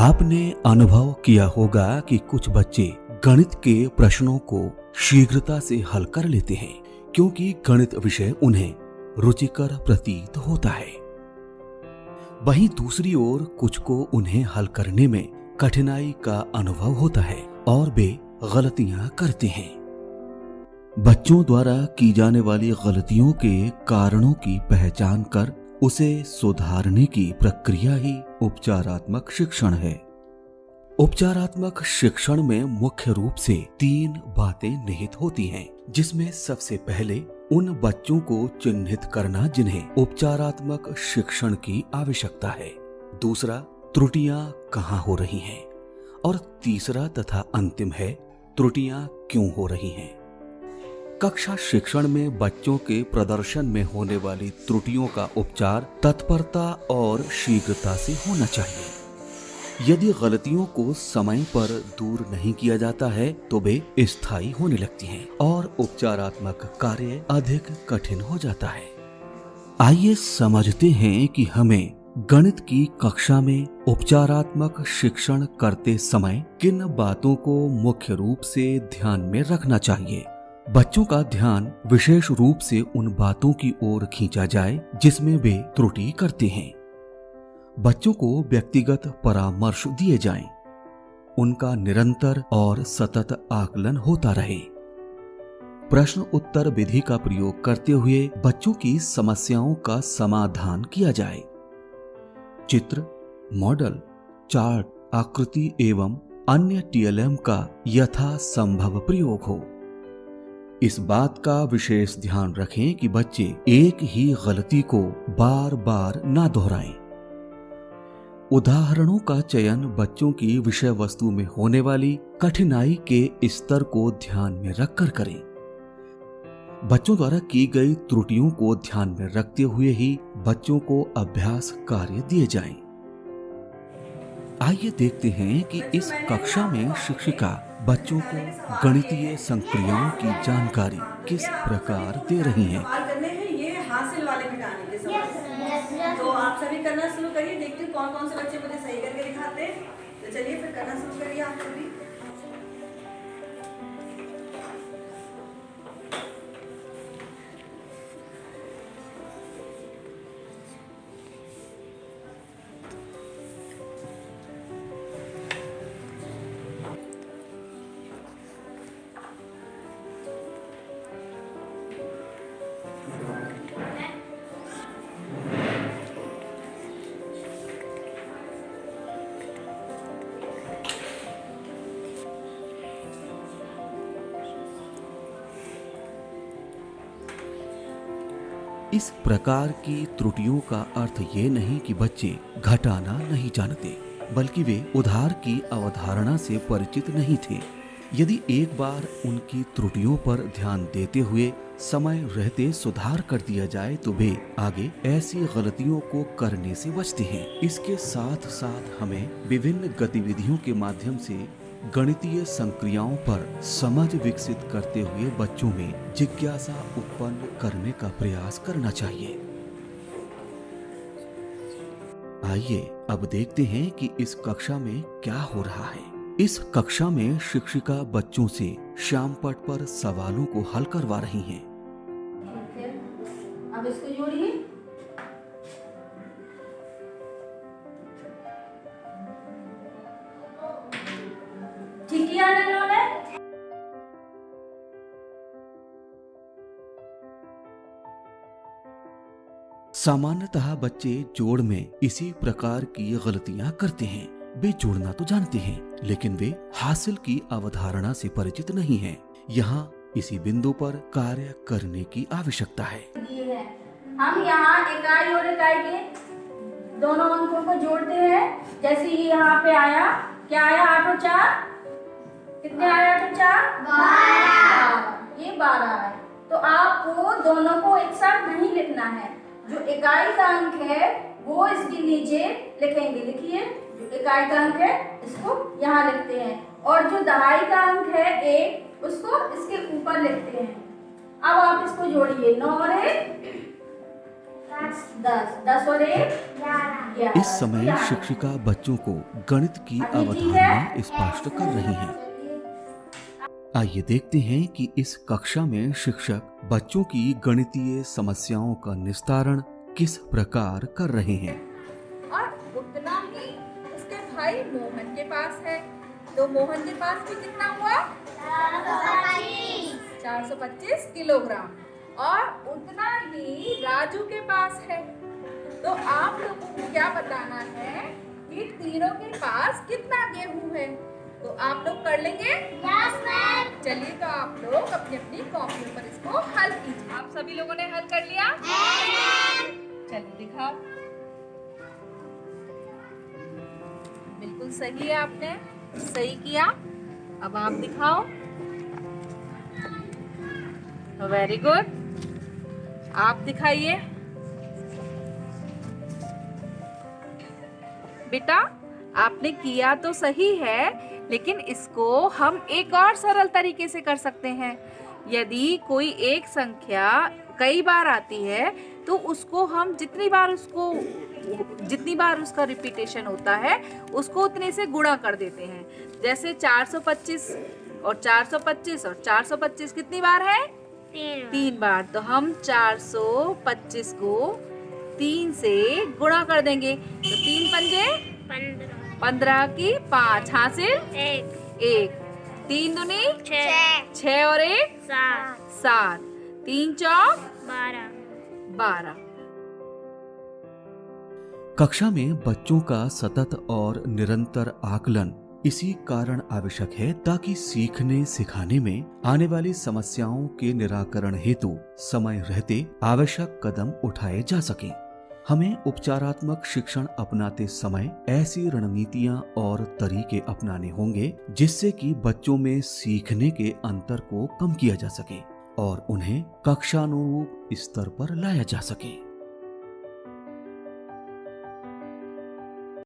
आपने अनुभव किया होगा कि कुछ बच्चे गणित के प्रश्नों को शीघ्रता से हल कर लेते हैं क्योंकि गणित विषय उन्हें रुचिकर प्रतीत होता है। वहीं दूसरी ओर कुछ को उन्हें हल करने में कठिनाई का अनुभव होता है और वे गलतियां करते हैं। बच्चों द्वारा की जाने वाली गलतियों के कारणों की पहचान कर उसे सुधारने की प्रक्रिया ही उपचारात्मक शिक्षण है। उपचारात्मक शिक्षण में मुख्य रूप से 3 बातें निहित होती हैं, जिसमें सबसे पहले उन बच्चों को चिन्हित करना जिन्हें उपचारात्मक शिक्षण की आवश्यकता है, दूसरा त्रुटियां कहाँ हो रही हैं और तीसरा तथा अंतिम है त्रुटियां क्यों हो रही हैं। कक्षा शिक्षण में बच्चों के प्रदर्शन में होने वाली त्रुटियों का उपचार तत्परता और शीघ्रता से होना चाहिए। यदि गलतियों को समय पर दूर नहीं किया जाता है तो वे स्थायी होने लगती हैं और उपचारात्मक कार्य अधिक कठिन हो जाता है। आइए समझते हैं कि हमें गणित की कक्षा में उपचारात्मक शिक्षण करते समय किन बातों को मुख्य रूप से ध्यान में रखना चाहिए। बच्चों का ध्यान विशेष रूप से उन बातों की ओर खींचा जाए जिसमें वे त्रुटि करते हैं। बच्चों को व्यक्तिगत परामर्श दिए जाएं, उनका निरंतर और सतत आकलन होता रहे। प्रश्न उत्तर विधि का प्रयोग करते हुए बच्चों की समस्याओं का समाधान किया जाए। चित्र, मॉडल, चार्ट, आकृति एवं अन्य टीएलएम का यथासंभव प्रयोग हो। इस बात का विशेष ध्यान रखें कि बच्चे एक ही गलती को बार बार ना दोहराएं। उदाहरणों का चयन बच्चों की विषय वस्तु में होने वाली कठिनाई के स्तर को ध्यान में रखकर करें। बच्चों द्वारा की गई त्रुटियों को ध्यान में रखते हुए ही बच्चों को अभ्यास कार्य दिए जाएं। आइए देखते हैं कि इस कक्षा में शिक्षिका बच्चों को गणितीय संक्रियाओं की जानकारी किस प्रकार दे रही हैं। ये हासिल वाले घटाने के सवाल तो आप सभी करना शुरू करिए। देखते हैं कौन कौन से बच्चे मुझे सही करके दिखाते हैं। तो चलिए फिर करना शुरू करिए आप सभी। इस प्रकार की त्रुटियों का अर्थ ये नहीं कि बच्चे घटाना नहीं जानते, बल्कि वे उधार की अवधारणा से परिचित नहीं थे। यदि एक बार उनकी त्रुटियों पर ध्यान देते हुए समय रहते सुधार कर दिया जाए तो वे आगे ऐसी गलतियों को करने से बचते हैं। इसके साथ साथ हमें विभिन्न गतिविधियों के माध्यम से गणितीय संक्रियाओं पर समझ विकसित करते हुए बच्चों में जिज्ञासा उत्पन्न करने का प्रयास करना चाहिए। आइए अब देखते हैं कि इस कक्षा में क्या हो रहा है। इस कक्षा में शिक्षिका बच्चों से श्यामपट पर सवालों को हल करवा रही हैं। अब इसको जोड़िए। ठीक किया ना इन्होंने? सामान्यतः बच्चे जोड़ में इसी प्रकार की गलतियां करते हैं। वे जोड़ना तो जानते हैं, लेकिन वे हासिल की अवधारणा से परिचित नहीं हैं। यहाँ इसी बिंदु पर कार्य करने की आवश्यकता है। हम यहाँ इकाई और इकाई के दोनों अंकों को जोड़ते हैं। जैसे ये यहाँ पे आया, क्या आया? 8 और 4 कितने आया? 8 और 4 12। ये 12 है। तो आपको दोनों को एक साथ नहीं लिखना है। जो इकाई का अंक है वो इसके नीचे लिखेंगे। लिखिए, जो इकाई का अंक है इसको यहाँ लिखते हैं और जो दहाई का अंक है 1 उसको इसके ऊपर लिखते हैं। अब आप इसको जोड़िए। 9 और 1 10, 10 और 1 11। इस समय शिक्षिका बच्चों को गणित की अवधारणा स्पष्ट कर रही हैं। आइए देखते हैं कि इस कक्षा में शिक्षक बच्चों की गणितीय समस्याओं का निस्तारण किस प्रकार कर रहे हैं। और उतना ही उसके भाई मोहन के पास है, तो मोहन के पास भी कितना हुआ? 425 किलोग्राम। और उतना ही राजू के पास है। तो आप लोगों को क्या बताना है कि तीनों के पास कितना गेहूं है? तो आप लोग कर लेंगे? Yes ma'am. चलिए, तो आप लोग अपनी अपनी कॉपियों पर इसको हल कीजिए। आप सभी लोगों ने हल कर लिया? चलिए दिखाओ। बिल्कुल सही है, आपने सही किया। अब आप दिखाओ। Very good. आप दिखाइए। बेटा, आपने किया तो सही है, लेकिन इसको हम एक और सरल तरीके से कर सकते हैं। यदि कोई एक संख्या कई बार आती है तो उसको हम जितनी बार उसका रिपीटेशन होता है उसको उतने से गुणा कर देते हैं। जैसे 425 और 425 और 425 कितनी बार है? 3 बार। तो हम 425 को 3 से गुणा कर देंगे। तो 3 पंजे 15 की 5 हासिल 1। 3 दूनी 6 और 1 7। 3 चौक 12। कक्षा में बच्चों का सतत और निरंतर आकलन इसी कारण आवश्यक है ताकि सीखने सिखाने में आने वाली समस्याओं के निराकरण हेतु समय रहते आवश्यक कदम उठाए जा सकें। हमें उपचारात्मक शिक्षण अपनाते समय ऐसी रणनीतियां और तरीके अपनाने होंगे जिससे कि बच्चों में सीखने के अंतर को कम किया जा सके और उन्हें कक्षानुरूप स्तर पर लाया जा सके।